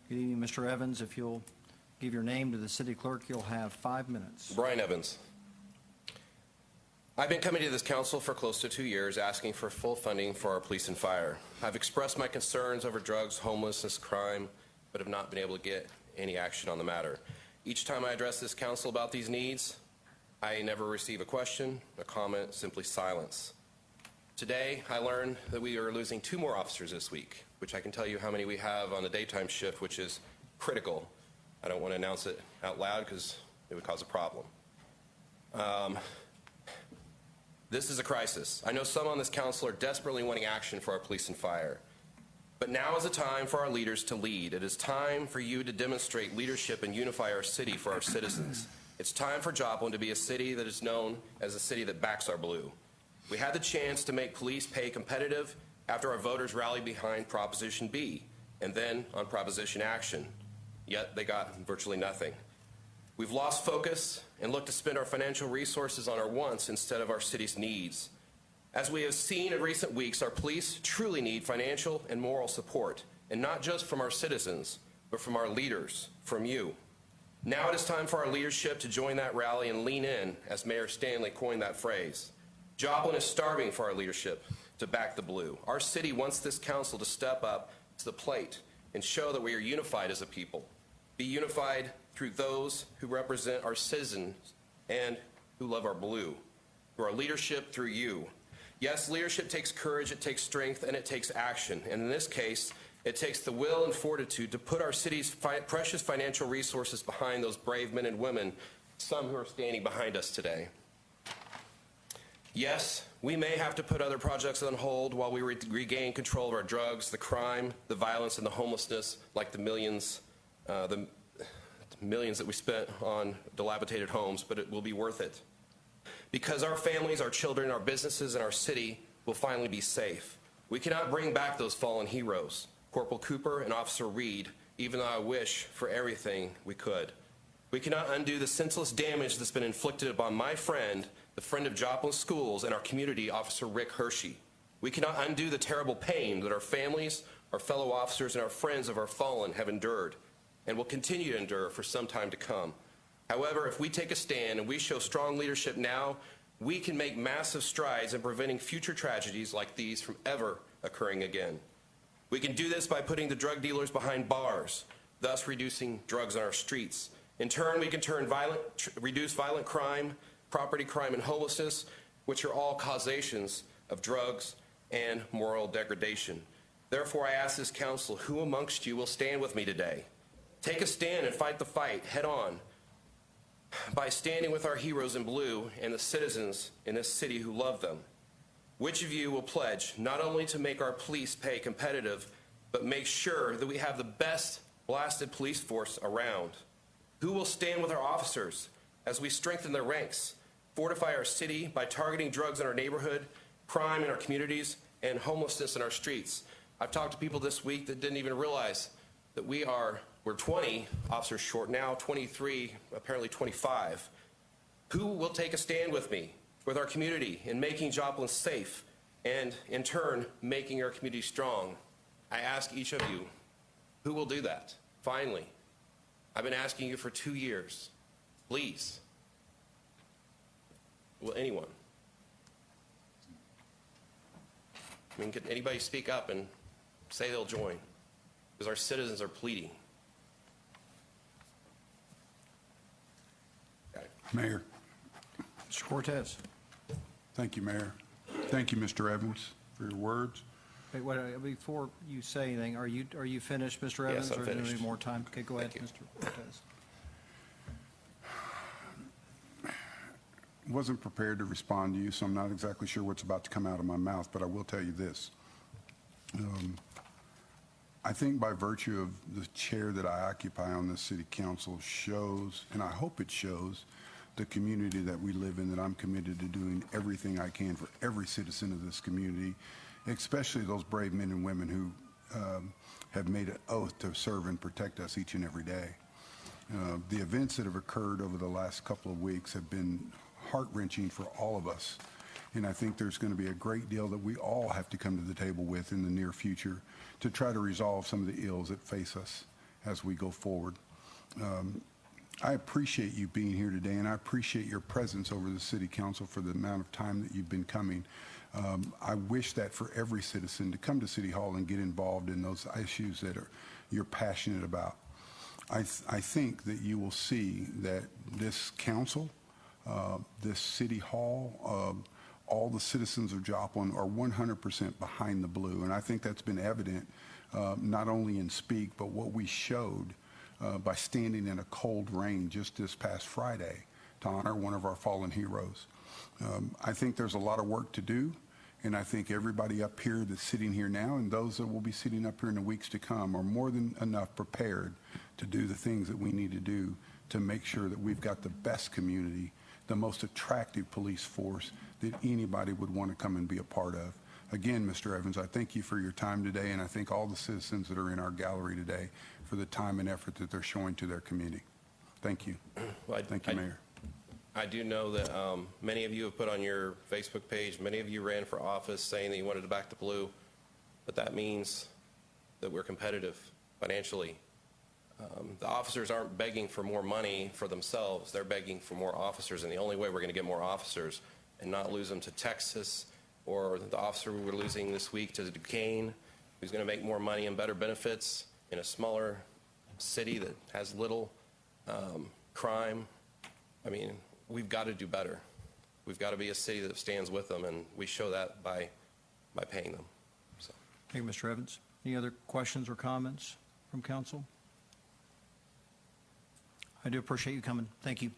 Good evening, Mr. Evans. If you'll give your name to the city clerk, you'll have 5 minutes. Brian Evans. I've been coming to this council for close to 2 years asking for full funding for our police and fire. I've expressed my concerns over drugs, homelessness, crime, but have not been able to get any action on the matter. Each time I address this council about these needs, I never receive a question, a comment, simply silence. Today, I learned that we are losing 2 more officers this week, which I can tell you how many we have on the daytime shift, which is critical. I don't want to announce it out loud because it would cause a problem. This is a crisis. I know some on this council are desperately wanting action for our police and fire. But now is the time for our leaders to lead. It is time for you to demonstrate leadership and unify our city for our citizens. It's time for Joplin to be a city that is known as a city that backs our blue. We had the chance to make police pay competitive after our voters rallied behind Proposition B and then on Proposition Action. Yet they got virtually nothing. We've lost focus and looked to spend our financial resources on our wants instead of our city's needs. As we have seen in recent weeks, our police truly need financial and moral support, and not just from our citizens, but from our leaders, from you. Now it is time for our leadership to join that rally and lean in, as Mayor Stanley coined that phrase. Joplin is starving for our leadership to back the blue. Our city wants this council to step up to the plate and show that we are unified as a people. Be unified through those who represent our citizens and who love our blue. Through our leadership, through you. Yes, leadership takes courage, it takes strength, and it takes action. And in this case, it takes the will and fortitude to put our city's precious financial resources behind those brave men and women, some who are standing behind us today. Yes, we may have to put other projects on hold while we regain control of our drugs, the crime, the violence, and the homelessness, like the millions that we spent on dilapidated homes, but it will be worth it. Because our families, our children, our businesses, and our city will finally be safe. We cannot bring back those fallen heroes, Corporal Cooper and Officer Reed, even though I wish for everything we could. We cannot undo the senseless damage that's been inflicted upon my friend, the friend of Joplin schools, and our community, Officer Rick Hershey. We cannot undo the terrible pain that our families, our fellow officers, and our friends of our fallen have endured and will continue to endure for some time to come. However, if we take a stand and we show strong leadership now, we can make massive strides in preventing future tragedies like these from ever occurring again. We can do this by putting the drug dealers behind bars, thus reducing drugs on our streets. In turn, we can reduce violent crime, property crime, and homelessness, which are all causations of drugs and moral degradation. Therefore, I ask this council, who amongst you will stand with me today? Take a stand and fight the fight head on by standing with our heroes in blue and the citizens in this city who love them. Which of you will pledge not only to make our police pay competitive, but make sure that we have the best blasted police force around? Who will stand with our officers as we strengthen their ranks, fortify our city by targeting drugs in our neighborhood, crime in our communities, and homelessness in our streets? I've talked to people this week that didn't even realize that we're 20 officers short now, 23, apparently 25. Who will take a stand with me, with our community, in making Joplin safe and, in turn, making our community strong? I ask each of you, who will do that? Finally, I've been asking you for 2 years. Please. Will anyone? I mean, can anybody speak up and say they'll join? Because our citizens are pleading. Mayor. Mr. Cortez. Thank you, Mayor. Thank you, Mr. Evans, for your words. Hey, before you say anything, are you finished, Mr. Evans? Yes, I'm or do you finished. need more time? Okay, go ahead, Thank Mr. Cortez. Wasn't prepared to respond to you, so I'm not exactly sure what's about to come out of my mouth, but I will tell you this. I think by virtue of the chair that I occupy on this city council shows, and I hope it shows, the community that we live in, that I'm committed to doing everything I can for every citizen of this community, especially those brave men and women who have made an oath to serve and protect us each and every day. The events that have occurred over the last couple of weeks have been heart-wrenching for all of us. And I think there's going to be a great deal that we all have to come to the table with in the near future to try to resolve some of the ills that face us as we go forward. I appreciate you being here today, and I appreciate your presence over the City Council for the amount of time that you've been coming. I wish that for every citizen to come to City Hall and get involved in those issues that you're passionate about. I think that you will see that this council, this City Hall, all the citizens of Joplin are 100% behind the blue, and I think that's been evident not only in speak, but what we showed by standing in a cold rain just this past Friday to honor one of our fallen heroes. I think there's a lot of work to do, and I think everybody up here that's sitting here now and those that will be sitting up here in the weeks to come are more than enough prepared to do the things that we need to do to make sure that we've got the best community, the most attractive police force that anybody would want to come and be a part of. Again, Mr. Evans, I thank you for your time today, and I thank all the citizens that are in our gallery today for the time and effort that they're showing to their community. Thank you. Well, Thank you, Mayor. I do know that many of you have put on your Facebook page, many of you ran for office saying that you wanted to back the blue, but that means that we're competitive financially. The officers aren't begging for more money for themselves. They're begging for more officers, and the only way we're going to get more officers and not lose them to Texas or the officer we were losing this week to Duquesne, who's going to make more money and better benefits in a smaller city that has little crime. I mean, we've got to do better. We've got to be a city that stands with them, and we show that by paying them. So. Thank you, Mr. Evans. Any other questions or comments from council? I do appreciate you coming. Thank you.